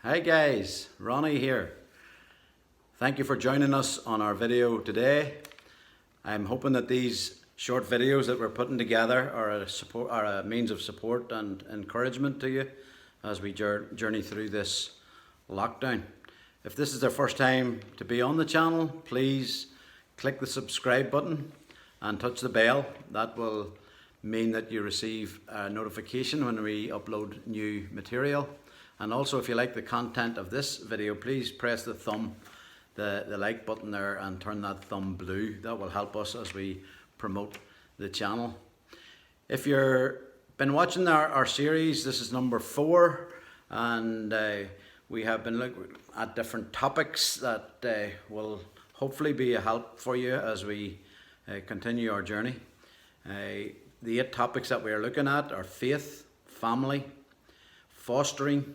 Hi guys, Ronnie here. Thank you for joining us on our video today. I'm hoping that these short videos that we're putting together are a means of support and encouragement to you as we journey through this lockdown. If this is the first time to be on the channel, please click the subscribe button and touch the bell. That will mean that you receive a notification when we upload new material. And also, if you like the content of this video, please press the like button there and turn that thumb blue. That will help us as we promote the channel. If you've been watching our series, this is number 4, and we have been looking at different topics that will hopefully be a help for you as we continue our journey. The 8 topics that we are looking at are faith, family, fostering,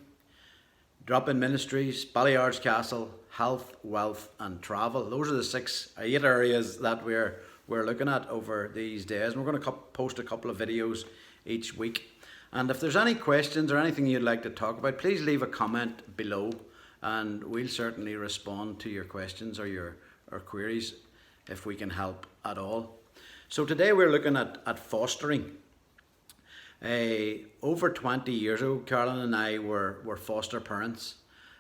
drop-in ministries, Baliards Castle, health, wealth and travel. Those are the 8 areas that we're looking at over these days. And we're going to post a couple of videos each week. And if there's any questions or anything you'd like to talk about, please leave a comment below and we'll certainly respond to your questions or your queries if we can help at all. So today we're looking at fostering. Over 20 years ago, Carolyn and I were foster parents,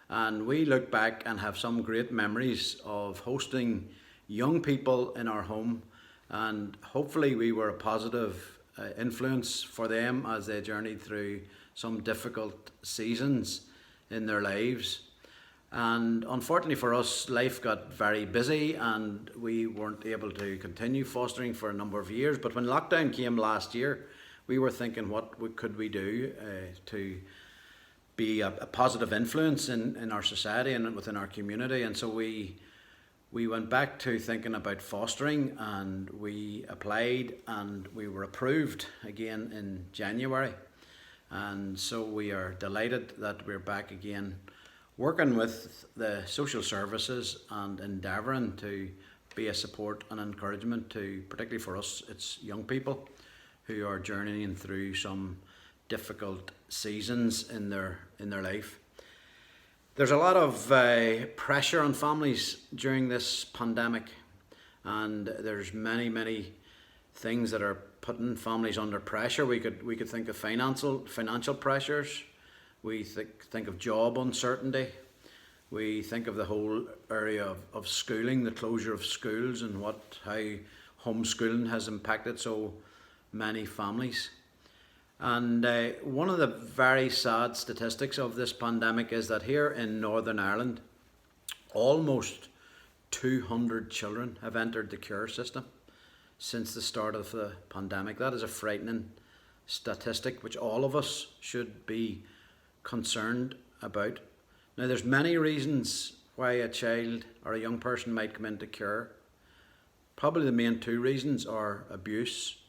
and we look back and have some great memories of hosting young people in our home, and hopefully we were a positive influence for them as they journeyed through some difficult seasons in their lives. And unfortunately for us, life got very busy and we weren't able to continue fostering for a number of years. But when lockdown came last year, we were thinking, could we do to be a positive influence in our society and within our community? And so we went back to thinking about fostering, and we applied and we were approved again in January. And so we are delighted that we're back again working with the social services and endeavouring to be a support and encouragement to, particularly for us, it's young people who are journeying through some difficult seasons in their life. There's a lot of pressure on families during this pandemic, and there's many things that are putting families under pressure. We could think of financial pressures. We think of job uncertainty. We think of the whole area of schooling, the closure of schools, and how homeschooling has impacted so many families. And one of the very sad statistics of this pandemic is that here in Northern Ireland, almost 200 children have entered the care system since the start of the pandemic. That is a frightening statistic which all of us should be concerned about. Now, there's many reasons why a child or a young person might come into care. Probably the main 2 reasons are abuse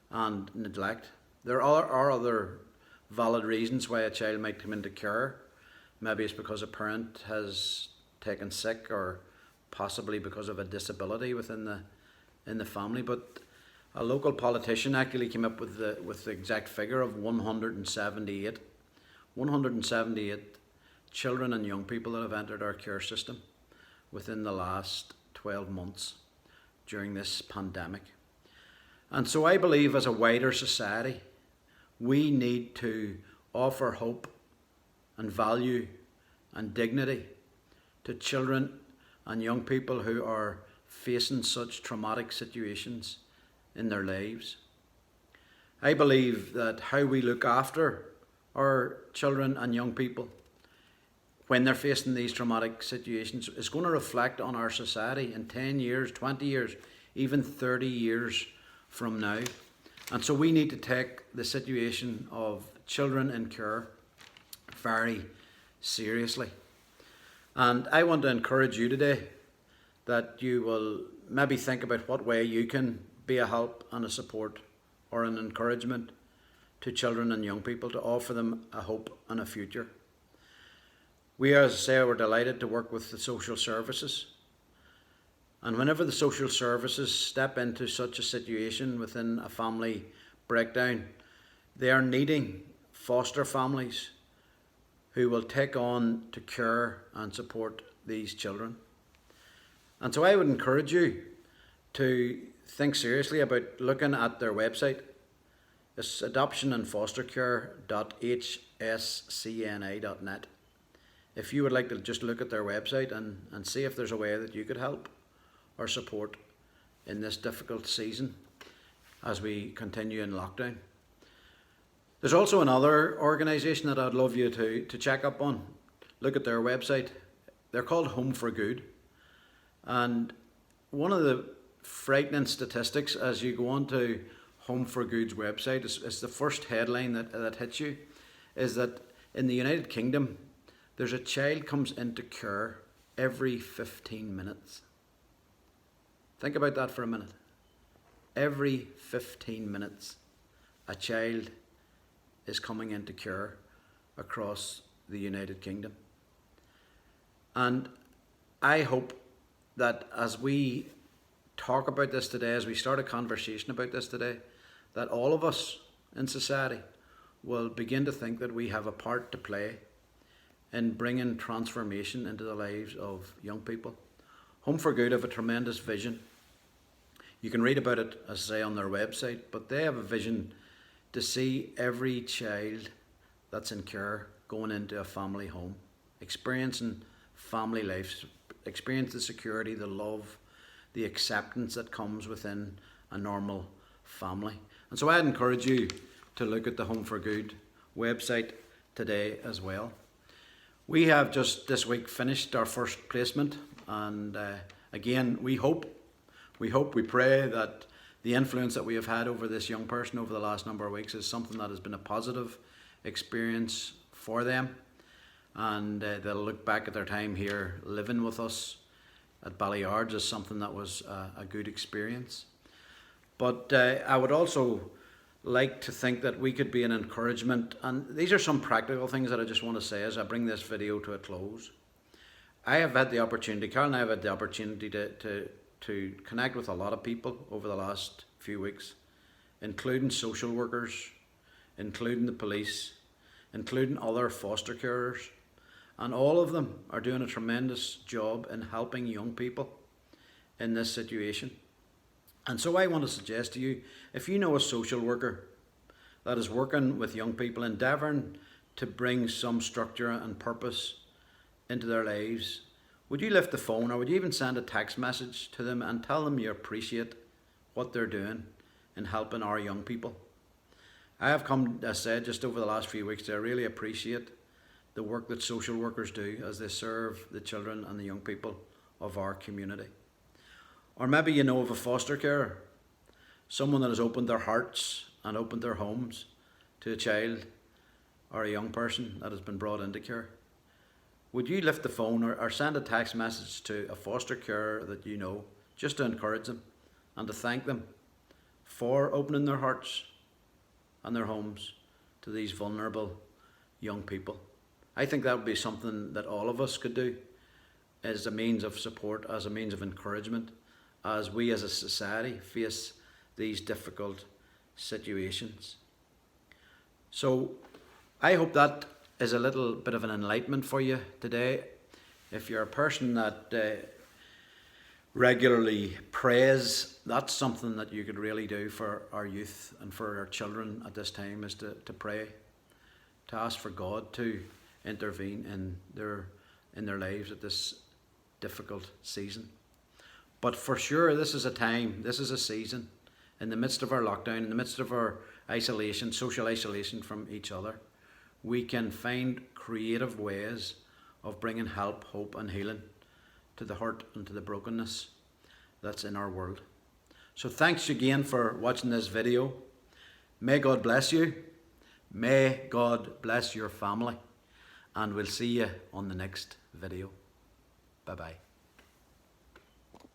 and neglect. There are other valid reasons why a child might come into care. Maybe it's because a parent has taken sick, or possibly because of a disability within the family. But a local politician actually came up with the exact figure of 178 children and young people that have entered our care system within the last 12 months during this pandemic. And so I believe as a wider society, we need to offer hope and value and dignity to children and young people who are facing such traumatic situations in their lives. I believe that how we look after our children and young people when they're facing these traumatic situations is going to reflect on our society in 10 years, 20 years, even 30 years from now. And so we need to take the situation of children in care very seriously. And I want to encourage you today that you will maybe think about what way you can be a help and a support or an encouragement to children and young people, to offer them a hope and a future. We, as I say, we're delighted to work with the social services. And whenever the social services step into such a situation within a family breakdown, they are needing foster families who will take on to care and support these children. And so I would encourage you to think seriously about looking at their website. It's adoptionandfostercare.hscna.net. If you would like to just look at their website and see if there's a way that you could help or support in this difficult season as we continue in lockdown. There's also another organisation that I'd love you to check up on. Look at their website. They're called Home for Good. And one of the frightening statistics as you go on to Home for Good's website, is the first headline that hits you, is that in the United Kingdom, there's a child comes into care every 15 minutes. Think about that for a minute. Every 15 minutes, a child is coming into care across the United Kingdom. And I hope that as we talk about this today, as we start a conversation about this today, that all of us in society will begin to think that we have a part to play in bringing transformation into the lives of young people. Home for Good have a tremendous vision. You can read about it, as I say, on their website, but they have a vision to see every child that's in care going into a family home, experiencing family life, experience the security, the love, the acceptance that comes within a normal family. And so I'd encourage you to look at the Home for Good website today as well. We have just this week finished our first placement, and again, we pray that the influence that we have had over this young person over the last number of weeks is something that has been a positive experience for them, and they'll look back at their time here living with us at Ballyards as something that was a good experience. But I would also like to think that we could be an encouragement, and these are some practical things that I just want to say as I bring this video to a close. I have had the opportunity, Carol and I have had the opportunity to connect with a lot of people over the last few weeks, including social workers, including the police, including other foster carers, and all of them are doing a tremendous job in helping young people in this situation. And so I want to suggest to you, if you know a social worker that is working with young people, endeavouring to bring some structure and purpose into their lives, would you lift the phone, or would you even send a text message to them and tell them you appreciate what they're doing in helping our young people? I have come, as I said, just over the last few weeks to really appreciate the work that social workers do as they serve the children and the young people of our community. Or maybe you know of a foster carer, someone that has opened their hearts and opened their homes to a child or a young person that has been brought into care. Would you lift the phone or send a text message to a foster carer that you know, just to encourage them and to thank them for opening their hearts and their homes to these vulnerable young people? I think that would be something that all of us could do as a means of support, as a means of encouragement, as we as a society face these difficult situations. So I hope that is a little bit of an enlightenment for you today. If you're a person that regularly prays, that's something that you could really do for our youth and for our children at this time, is to pray, to ask for God to intervene in their lives at this difficult season. But for sure, this is a time, this is a season, in the midst of our lockdown, in the midst of our isolation, social isolation from each other, we can find creative ways of bringing help, hope and healing to the hurt and to the brokenness that's in our world. So thanks again for watching this video. May God bless you. May God bless your family. And we'll see you on the next video. Bye-bye.